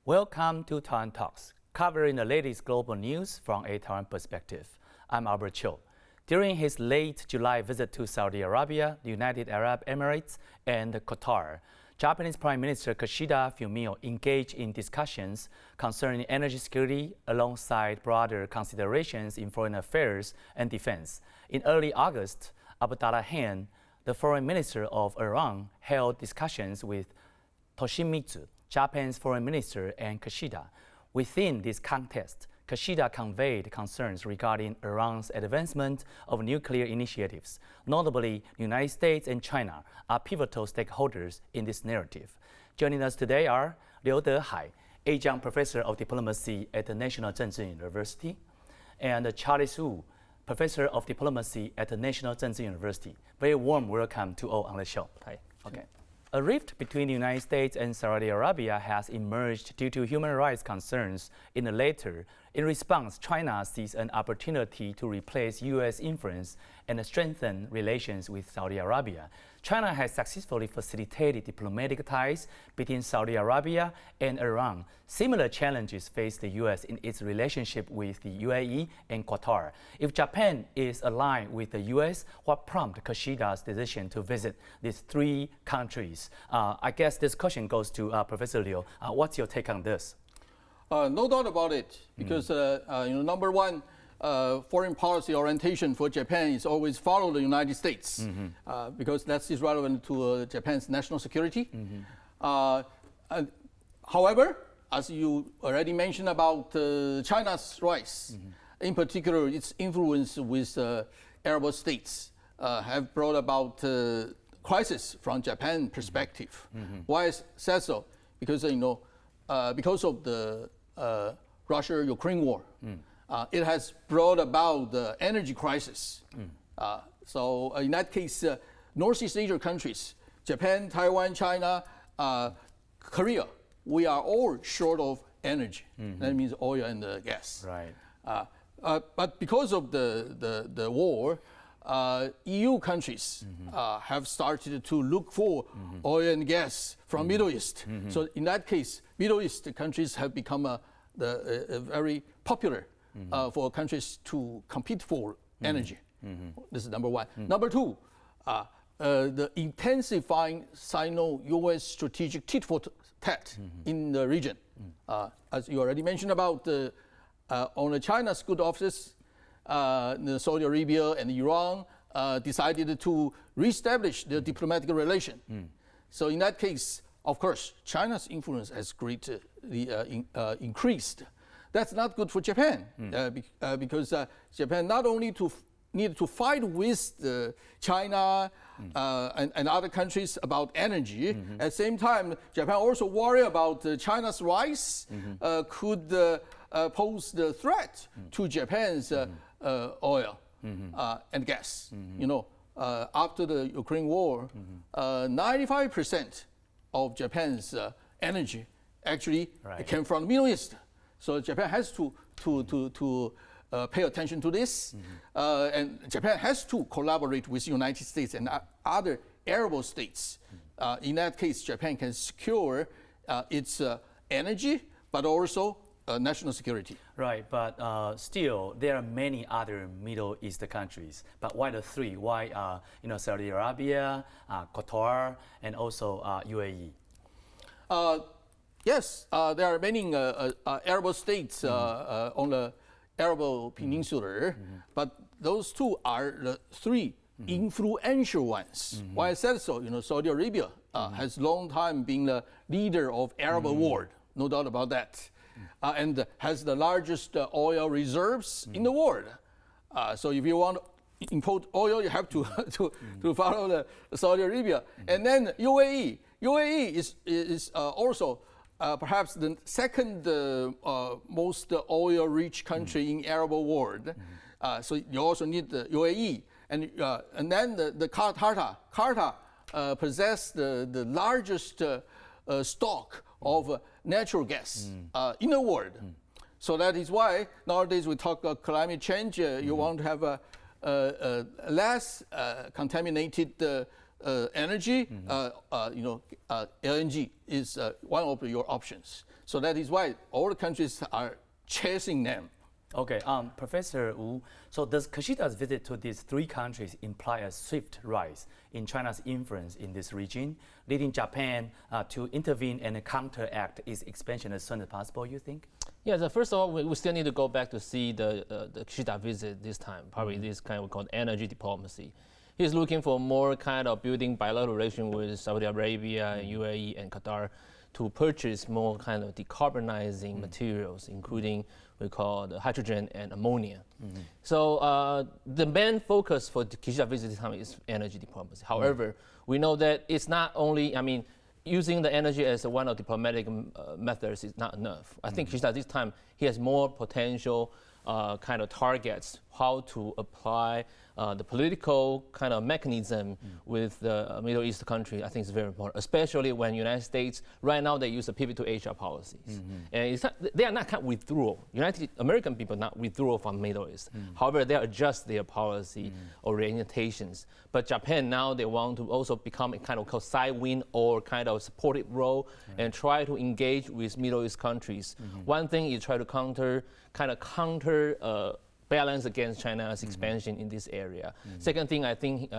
Welcome to Taiwan Talks, covering the latest global news from a Taiwan perspective. I'm Albert Chiu. During his late July visit to Saudi Arabia, the United Arab Emirates, and Qatar, Japanese Prime Minister Kishida engaged in discussions concerning energy security alongside broader considerations in foreign affairs and defense. In early August, Abdullah, the foreign minister of Iran, held discussions with Toshimitsu, Japan's foreign minister, and Kishida. Within this context, Kishida conveyed concerns regarding Iran's advancement of nuclear initiatives. Notably, the United States and China are pivotal stakeholders in this narrative. Joining us today are Liou To-hai, Adjunct Professor of Diplomacy at the National Chengchi University, and Charles Wu, Professor of Diplomacy at the National Chengchi University. Very warm welcome to all on the show. Hi. Okay. A rift between the United States and Saudi Arabia has emerged due to human rights concerns in the latter. In response, China sees an opportunity to replace U.S. influence and strengthen relations with Saudi Arabia. China has successfully facilitated diplomatic ties between Saudi Arabia and Iran. Similar challenges face the U.S. in its relationship with the UAE and Qatar. If Japan is aligned with the U.S., what prompted Kishida's decision to visit these three countries? I guess this question goes to Professor Liu. What's your take on this? No doubt about it, because number one, foreign policy orientation for Japan is always follow the United States, because that is relevant to Japan's national security. However, as you already mentioned about China's rise, in particular its influence with Arab states, have brought about crisis from Japan perspective. Why I say so? Because because of the Russia-Ukraine war, it has brought about the energy crisis. So in that case, Northeast Asia countries, Japan, Taiwan, China, Korea, we are all short of energy. That means oil and gas. Right. But because of the war, EU countries have started to look for oil and gas from Middle East. So in that case, Middle East countries have become a very popular for countries to compete for energy. This is number one. Number two, the intensifying Sino-US strategic tit for tat in the region. As you already mentioned about on China's good offices, Saudi Arabia and Iran decided to reestablish their diplomatic relation. So in that case, of course, China's influence has greatly increased. That's not good for Japan, because Japan not only needed to fight with China and other countries about energy. At the same time, Japan also worry about China's rise could pose the threat to Japan's oil and gas. After the Ukraine war, 95% of Japan's energy actually came from the Middle East. So Japan has to pay attention to this, and Japan has to collaborate with the United States and other Arab states. In that case, Japan can secure its energy, but also national security. Right, but still, there are many other Middle East countries. But why the three? Why Saudi Arabia, Qatar, and also UAE? Yes, there are many Arab states on the Arab Peninsula, but those two are the three influential ones. Why I said so? Saudi Arabia has long time been the leader of Arab world, no doubt about that, and has the largest oil reserves in the world. So if you want to import oil, you have to follow the Saudi Arabia, and then UAE. UAE is also perhaps the second most oil-rich country in Arab world. So you also need the UAE, and then the Qatar possess the largest stock of natural gas in the world. So that is why nowadays we talk about climate change. You want to have a less contaminated energy. LNG is one of your options. So that is why all countries are chasing them. Okay, Professor Wu, so does Kishida's visit to these three countries imply a swift rise in China's influence in this region, leading Japan to intervene and counteract its expansion as soon as possible, you think? Yeah, first of all, we still need to go back to see the Kishida visit this time, probably this kind of called energy diplomacy. He's looking for more kind of building bilateral relation with Saudi Arabia, UAE, and Qatar to purchase more kind of decarbonizing materials, including we call the hydrogen and ammonia. So the main focus for the Kishida visit this time is energy diplomacy. However, we know that it's not only, using the energy as one of diplomatic methods is not enough. I think Kishida this time, he has more potential kind of targets, how to apply the political kind of mechanism with the Middle East country. I think is very important, especially when United States, right now they use a pivot to Asia policies. And it's not, they are not kind of withdrawal. United American people not withdraw from Middle East. However, they adjust their policy orientations. But Japan now, they want to also become a kind of side wing or kind of supportive role and try to engage with Middle East countries. One thing is try to counter balance against China's expansion in this area. Second thing, I think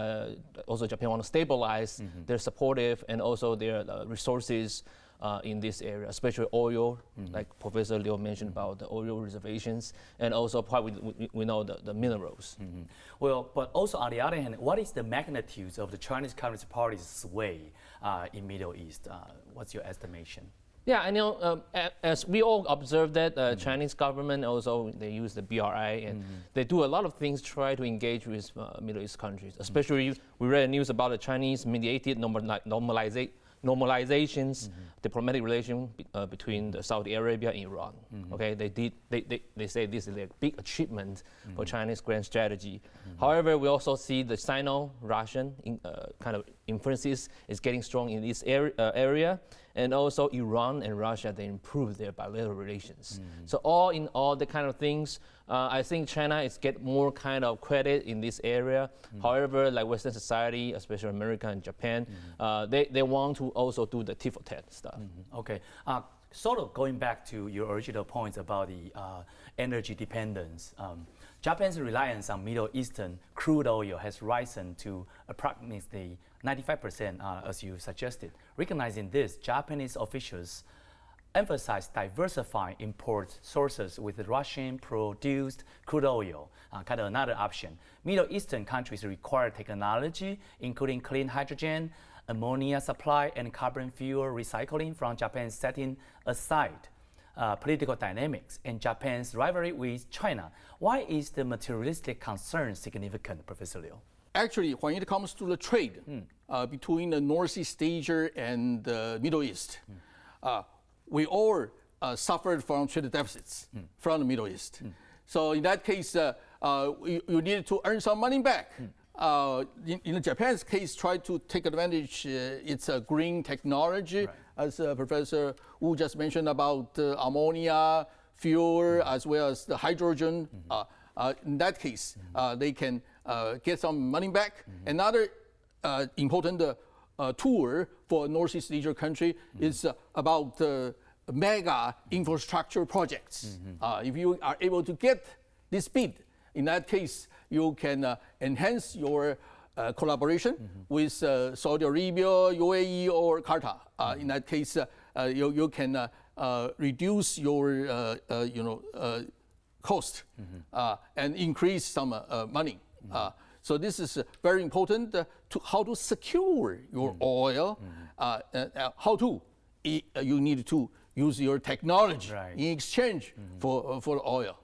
also Japan want to stabilize their supportive and also their resources in this area, especially oil, like Professor Liu mentioned about the oil reservations, and also probably we know the minerals. Well, but also on the other hand, what is the magnitude of the Chinese Communist Party's sway in Middle East? What's your estimation? Yeah, I know. As we all observe that Chinese government also they use the BRI and they do a lot of things try to engage with Middle East countries. Especially we read news about the Chinese mediated normalizations, diplomatic relation between the Saudi Arabia and Iran. Okay, they say this is a big achievement for Chinese grand strategy. However, we also see the Sino-Russian kind of influences is getting strong in this area. And also Iran and Russia, they improve their bilateral relations. So all in all, the kind of things, I think China is get more kind of credit in this area. However, like Western society, especially America and Japan, they want to also do the tit for tat stuff. Okay. Sort of going back to your original points about the energy dependence, Japan's reliance on Middle Eastern crude oil has risen to approximately 95%, as you suggested. Recognizing this, Japanese officials emphasize diversifying import sources with Russian-produced crude oil, kind of another option. Middle Eastern countries require technology, including clean hydrogen, ammonia supply, and carbon fuel recycling from Japan, setting aside political dynamics and Japan's rivalry with China. Why is the materialistic concern significant, Professor Liu? Actually, when it comes to the trade between the Northeast Asia and the Middle East, we all suffered from trade deficits from the Middle East. So in that case, you need to earn some money back. In Japan's case, try to take advantage. It's a green technology, as Professor Wu just mentioned about ammonia, fuel, as well as the hydrogen. In that case, they can get some money back. Another important tool for Northeast Asia country is about mega infrastructure projects. If you are able to get this bid, in that case, you can enhance your collaboration with Saudi Arabia, UAE, or Qatar. In that case, you can reduce your cost and increase some money. So this is very important to how to secure your oil. You need to use your technology in exchange for oil.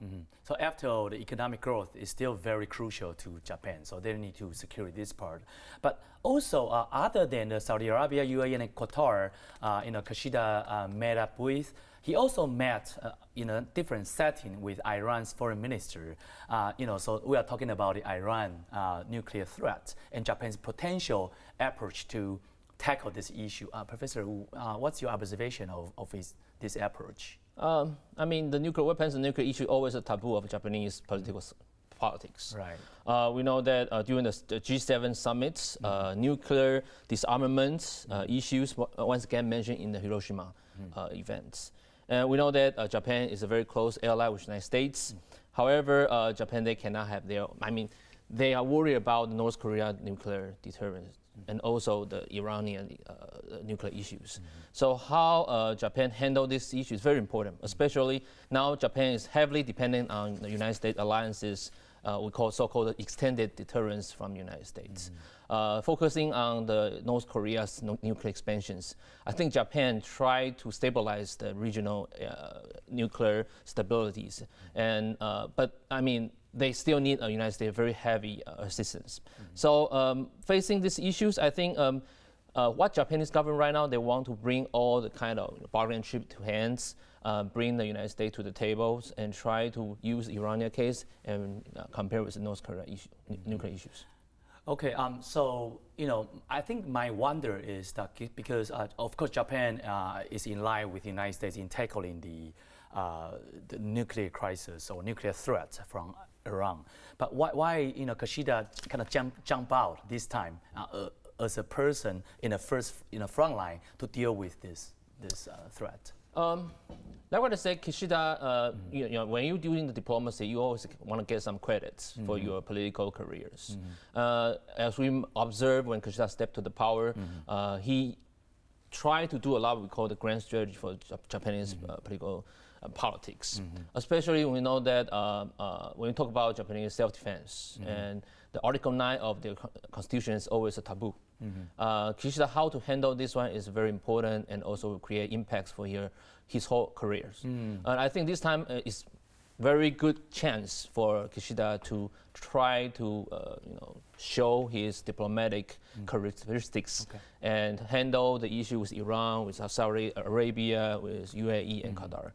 So after all, the economic growth is still very crucial to Japan, so they need to secure this part. But also, other than the Saudi Arabia, UAE, and Qatar, Kishida met up with, he also met in a different setting with Iran's foreign minister. So we are talking about the Iran nuclear threat and Japan's potential approach to tackle this issue. Professor Wu, what's your observation of this approach? The nuclear weapons and nuclear issue always a taboo of Japanese politics. Right. We know that during the G7 summits, nuclear disarmament issues once again mentioned in the Hiroshima events. And we know that Japan is a very close ally with the United States. However, Japan, they cannot have their, they are worried about North Korea nuclear deterrence and also the Iranian nuclear issues. So how Japan handle this issue is very important, especially now Japan is heavily dependent on the United States alliances, we call so-called extended deterrence from the United States. Focusing on the North Korea's nuclear expansions, I think Japan tried to stabilize the regional nuclear stabilities, and but they still need a United States very heavy assistance. So facing these issues, I think what Japanese government right now, they want to bring all the kind of bargaining chip to hands, bring the United States to the tables, and try to use Iranian case and compare with the North Korea nuclear issues. Okay, so I think my wonder is that because of course Japan is in line with the United States in tackling the nuclear crisis or nuclear threat from Iran, but why Kishida kind of jump out this time as a person in the front line to deal with this threat? Like what I said, Kishida, when you're doing the diplomacy, you always want to get some credits for your political careers. As we observed when Kishida stepped to the power, he tried to do a lot we call the grand strategy for Japanese political politics. Especially we know that when we talk about Japanese self-defense, and the Article 9 of the Constitution is always a taboo. Kishida, how to handle this one is very important, and also create impacts for his whole careers. And I think this time is very good chance for Kishida to try to show his diplomatic characteristics and handle the issue with Iran, with Saudi Arabia, with UAE and Qatar.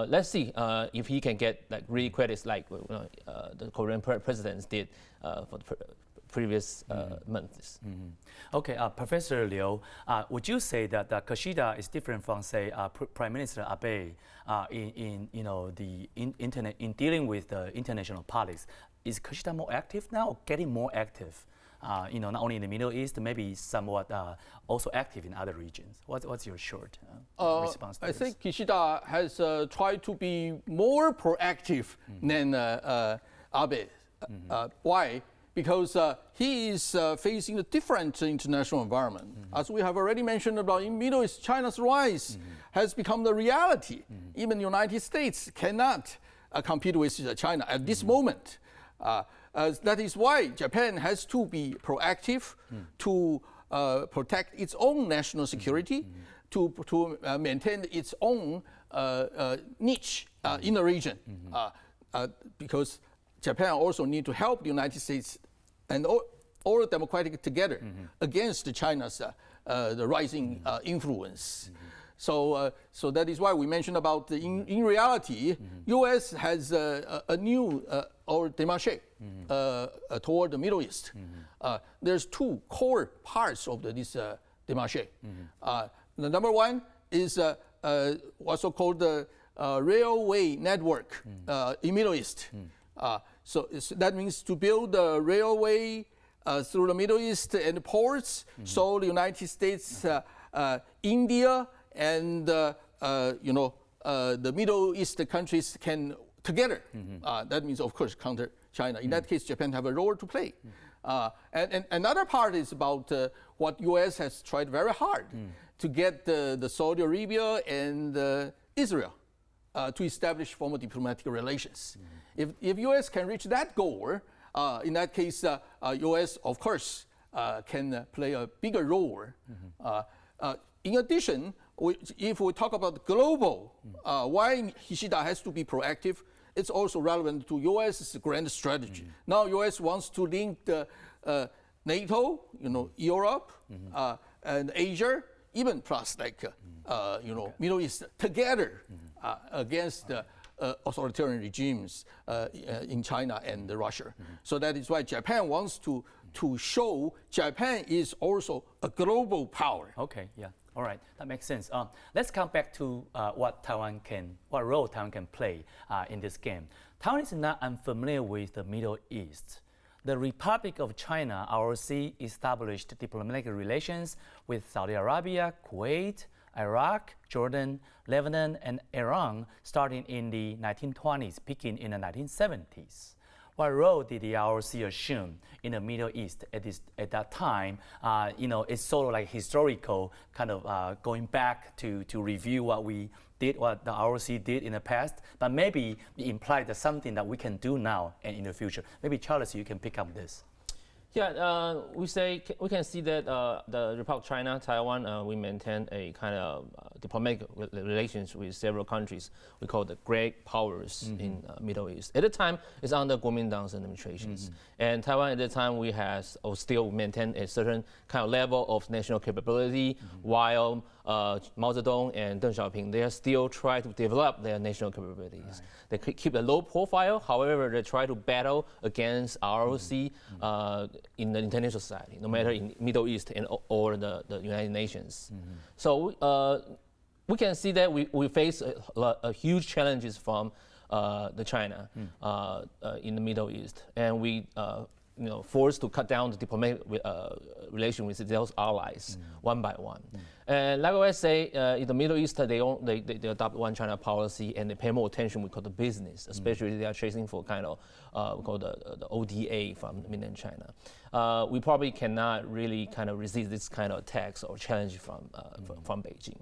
Let's see if he can get like really credits like the Korean presidents did for the previous months. Okay, Professor Liu, would you say that Kishida is different from, say, Prime Minister Abe in dealing with the international politics? Is Kishida more active now, or getting more active? Not only in the Middle East, maybe somewhat also active in other regions. What's your short response to this? I think Kishida has tried to be more proactive than Abe. Why? Because he is facing a different international environment. As we have already mentioned about in Middle East, China's rise has become the reality. Even the United States cannot compete with China at this moment. That is why Japan has to be proactive to protect its own national security, to maintain its own niche in the region, because Japan also need to help the United States and all democratic together against China's the rising influence. So that is why we mentioned about in reality, U.S. has a new démarche toward the Middle East. There's two core parts of this démarche. The number one is also called the railway network in Middle East. So that means to build a railway through the Middle East and ports, so the United States, India, and the Middle East countries can together. That means, of course, counter China. In that case, Japan have a role to play. And another part is about what U.S. has tried very hard to get the Saudi Arabia and Israel to establish formal diplomatic relations. If U.S. can reach that goal, in that case, U.S. of course can play a bigger role. In addition, if we talk about global, why Kishida has to be proactive, it's also relevant to U.S.'s grand strategy. Now U.S. wants to link the NATO, Europe, and Asia, even plus like Middle East together against authoritarian regimes in China and Russia. So that is why Japan wants to show Japan is also a global power. Okay, yeah, all right, that makes sense. Let's come back to what role Taiwan can play in this game. Taiwan is not unfamiliar with the Middle East. The Republic of China, ROC, established diplomatic relations with Saudi Arabia, Kuwait, Iraq, Jordan, Lebanon, and Iran starting in the 1920s, peaking in the 1970s. What role did the ROC assume in the Middle East at that time? It's sort of like historical, kind of going back to review what we did, what the ROC did in the past, but maybe it implied that something that we can do now and in the future. Maybe Charles, you can pick up this. Yeah, we can see that the Republic of China, Taiwan, we maintain a kind of diplomatic relations with several countries. We call the great powers in Middle East. At the time, it's under Kuomintang's administrations, and Taiwan at the time we has still maintain a certain kind of level of national capability, while Mao Zedong and Deng Xiaoping, they are still trying to develop their national capabilities. Right. They keep a low profile, however, they try to battle against ROC in the international society, no matter in Middle East or the United Nations. So we can see that we face a huge challenges from the China in the Middle East, and we forced to cut down the diplomatic relation with those allies one by one. And like I say, in the Middle East, they adopt one China policy, and they pay more attention we call the business, especially they are chasing for kind of we call the ODA from mainland China. We probably cannot really kind of resist this kind of attacks or challenge from Beijing.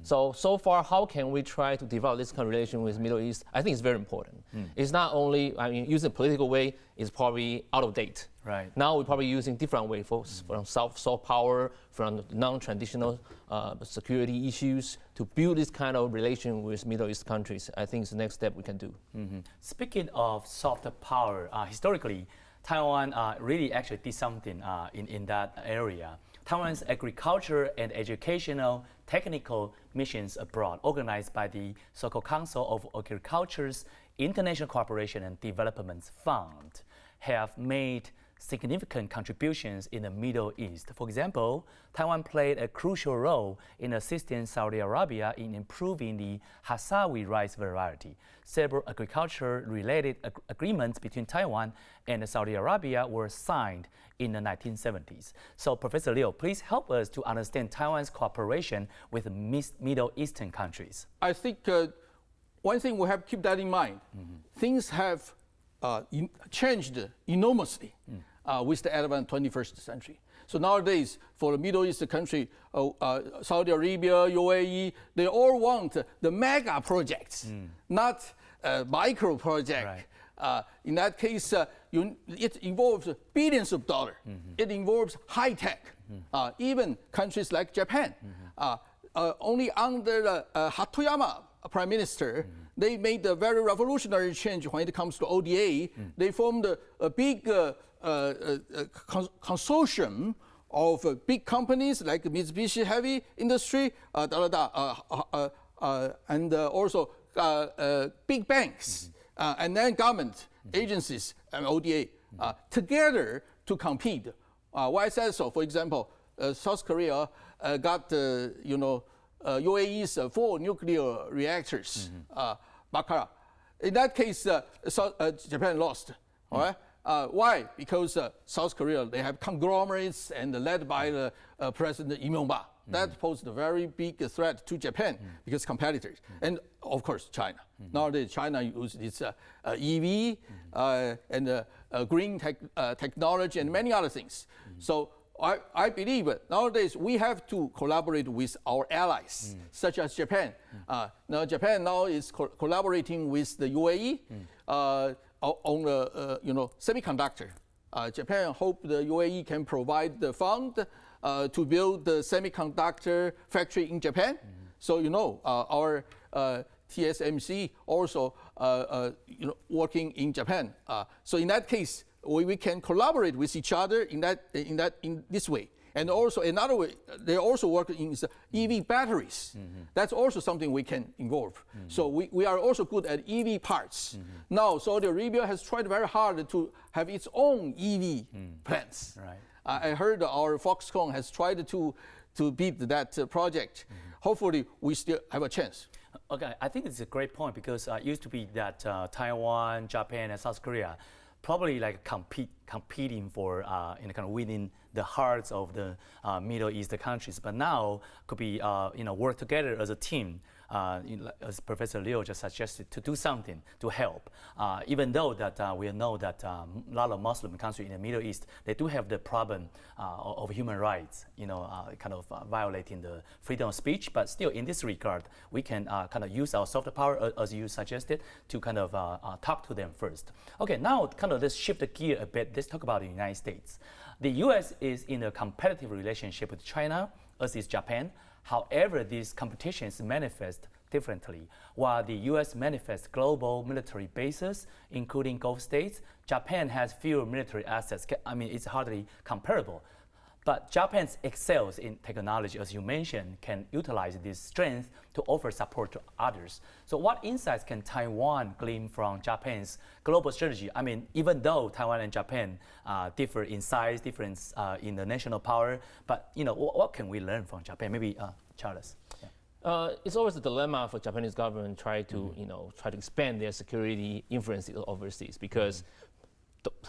So far, how can we try to develop this kind of relation with Middle East? I think it's very important. It's not only, using political way is probably out of date. Right. Now we're probably using different ways from soft power, from non-traditional security issues to build this kind of relation with Middle East countries. I think it's the next step we can do. Speaking of soft power, historically, Taiwan really actually did something in that area. Taiwan's agriculture and educational technical missions abroad, organized by the so-called Council of Agriculture's International Cooperation and Development Fund, have made significant contributions in the Middle East. For example, Taiwan played a crucial role in assisting Saudi Arabia in improving the Hasawi rice variety. Several agriculture-related agreements between Taiwan and Saudi Arabia were signed in the 1970s. So, Professor Liu, please help us to understand Taiwan's cooperation with Middle Eastern countries. I think one thing we have to keep that in mind. Things have changed enormously with the advent of the 21st century. So nowadays, for the Middle East country, Saudi Arabia, UAE, they all want the mega projects, not micro project. Right. In that case, it involves billions of dollars. It involves high tech. Even countries like Japan, only under the Hatoyama Prime Minister, they made a very revolutionary change when it comes to ODA. They formed a big consortium of big companies like Mitsubishi Heavy Industry, and also big banks, and then government agencies and ODA together to compete. Why I said so? For example, South Korea got UAE's 4 nuclear reactors, Baccarat. In that case, Japan lost. All right. Why? Because South Korea, they have conglomerates and led by the President Lee Myung-bak. That posed a very big threat to Japan because competitors. And of course, China. Nowadays, China uses its EV and green technology and many other things. So I believe nowadays we have to collaborate with our allies, such as Japan. Now Japan now is collaborating with the UAE on the semiconductor. Japan hope the UAE can provide the fund to build the semiconductor factory in Japan. So our TSMC also working in Japan. So in that case, we can collaborate with each other in this way. And also another way, they also work in EV batteries. That's also something we can involve. So we are also good at EV parts. Now Saudi Arabia has tried very hard to have its own EV plants. Right. I heard our Foxconn has tried to beat that project. Hopefully we still have a chance. Okay, I think it's a great point because it used to be that Taiwan, Japan, and South Korea, probably like competing for kind of winning the hearts of the Middle East countries. But now could be work together as a team. As Professor Liu just suggested, to do something to help. Even though that we know that a lot of Muslim countries in the Middle East, they do have the problem of human rights, kind of violating the freedom of speech. But still, in this regard, we can kind of use our soft power, as you suggested, to kind of talk to them first. Okay, now kind of let's shift the gear a bit. Let's talk about the United States. The U.S. is in a competitive relationship with China, as is Japan. However, these competitions manifest differently. While the U.S. manifests global military bases, including Gulf states, Japan has fewer military assets. I mean, it's hardly comparable. But Japan excels in technology, as you mentioned, can utilize this strength to offer support to others. So what insights can Taiwan glean from Japan's global strategy? I mean, even though Taiwan and Japan differ in size, difference in the national power, but what can we learn from Japan? Maybe Charles. Yeah. It's always a dilemma for Japanese government try to expand their security influence overseas, because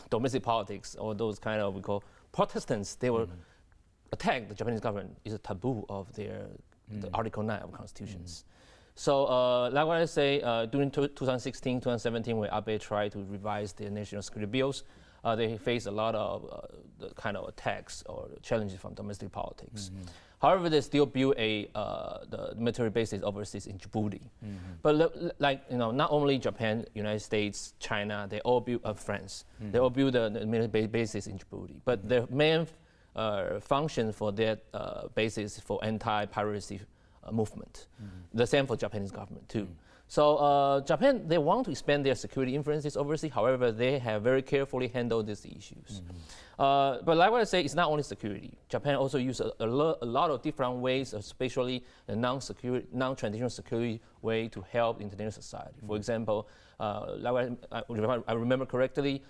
domestic politics, or those kind of we call Protestants, they will attack the Japanese government is a taboo of their the Article 9 of constitutions. So like what I say, during 2016, 2017, when Abe tried to revise their national security bills, they faced a lot of the kind of attacks or challenges from domestic politics. However, they still build the military bases overseas in Djibouti. But not only Japan, United States, China, they all build France. They all build the military bases in Djibouti. But their main function for that basis for anti-piracy movement. The same for Japanese government too. So Japan, they want to expand their security influences overseas. However, they have very carefully handled these issues. But like what I say, it's not only security. Japan also uses a lot of different ways, especially the non-traditional security way to help international society. For example, like I remember correctly,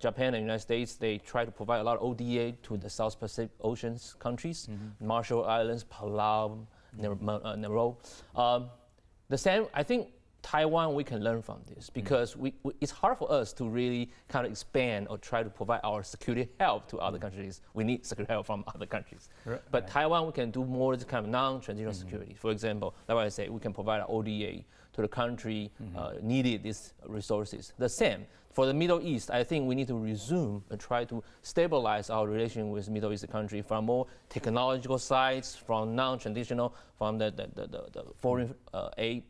Japan and United States, they try to provide a lot of ODA to the South Pacific Oceans countries, Marshall Islands, Palau, Nauru. The same, I think Taiwan, we can learn from this, because it's hard for us to really kind of expand or try to provide our security help to other countries. We need security help from other countries. But Taiwan, we can do more kind of non-traditional security. For example, like I say, we can provide ODA to the country needed these resources. The same for the Middle East. I think we need to resume and try to stabilize our relation with Middle East country from more technological sides, from non-traditional, from the foreign aid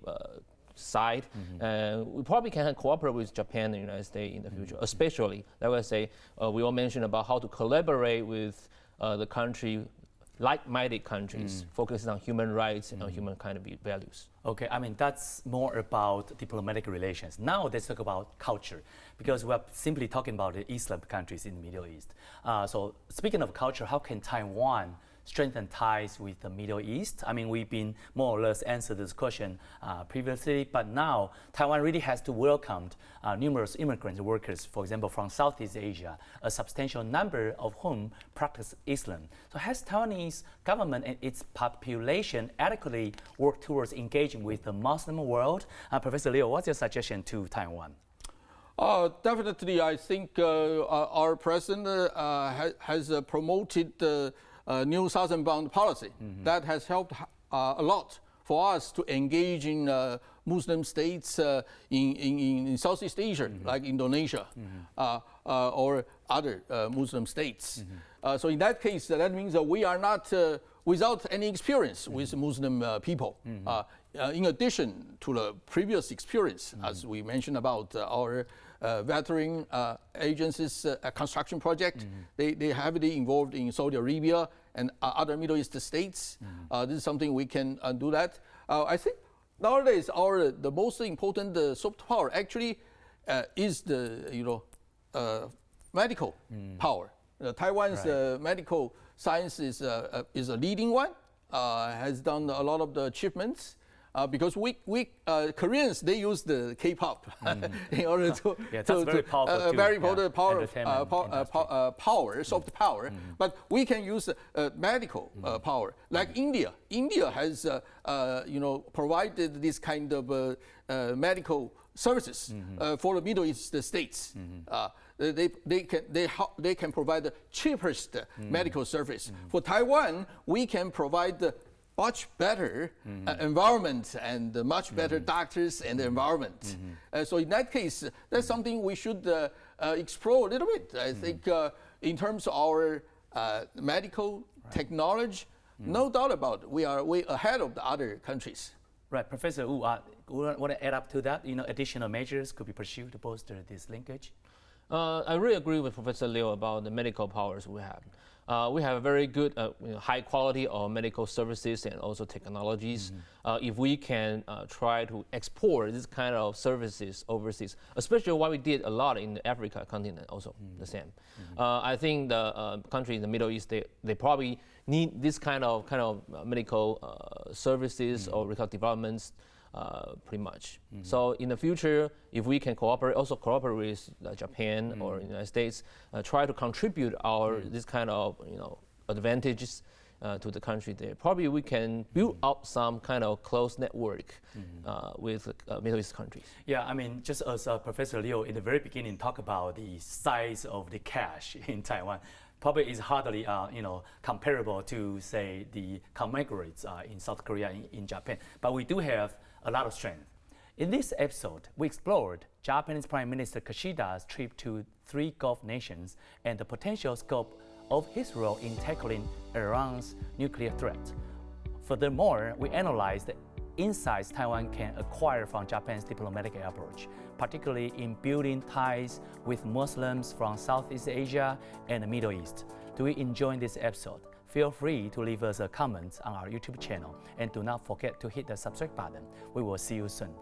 side. We probably can cooperate with Japan and the United States in the future, especially, like I say, we all mentioned about how to collaborate with the country, like-minded countries, focusing on human rights and on human kind of values. Okay, I mean, that's more about diplomatic relations. Now let's talk about culture, because we're simply talking about the Islam countries in the Middle East. So speaking of culture, how can Taiwan strengthen ties with the Middle East? I mean, we've been more or less answered this question previously, but now Taiwan really has to welcome numerous immigrant workers, for example, from Southeast Asia, a substantial number of whom practice Islam. So has Taiwanese government and its population adequately worked towards engaging with the Muslim world? Professor Liu, what's your suggestion to Taiwan? Definitely, I think our president has promoted the new southern-bound policy. That has helped a lot for us to engage in Muslim states in Southeast Asia, like Indonesia or other Muslim states. So in that case, that means that we are not without any experience with Muslim people. In addition to the previous experience, as we mentioned about our veteran agencies construction project, they heavily involved in Saudi Arabia and other Middle East states. This is something we can do that. I think nowadays the most important soft power actually is the medical power. Taiwan's medical science is a leading one, has done a lot of the achievements. because Koreans, they use the K-pop in order to very powerful soft power. But we can use medical power. Like India has provided this kind of medical services for the Middle East states. They can provide the cheapest medical service. For Taiwan, we can provide the much better environment and much better doctors and environment. So in that case, that's something we should explore a little bit. I think in terms of our medical technology, no doubt about it, we are way ahead of the other countries. Right, Professor Wu, want to add up to that? Additional measures could be pursued to bolster this linkage. I really agree with Professor Liu about the medical powers we have. We have a very good, high quality of medical services and also technologies. If we can try to export this kind of services overseas, especially what we did a lot in the Africa continent, also the same. I think the country in the Middle East, they probably need this kind of medical services or medical developments. Pretty much. So in the future, if we can cooperate with Japan or United States, try to contribute our this kind of advantages to the country there, probably we can build up some kind of close network with Middle East countries. Yeah, I mean, just as Professor Liu in the very beginning talked about the size of the cash in Taiwan, probably is hardly comparable to, say, the commemorates in South Korea, in Japan. But we do have a lot of strength. In this episode, we explored Japanese Prime Minister Kishida's trip to 3 Gulf nations and the potential scope of his role in tackling Iran's nuclear threat. Furthermore, we analyzed the insights Taiwan can acquire from Japan's diplomatic approach, particularly in building ties with Muslims from Southeast Asia and the Middle East. Do you enjoy this episode? Feel free to leave us a comment on our YouTube channel and do not forget to hit the subscribe button. We will see you soon.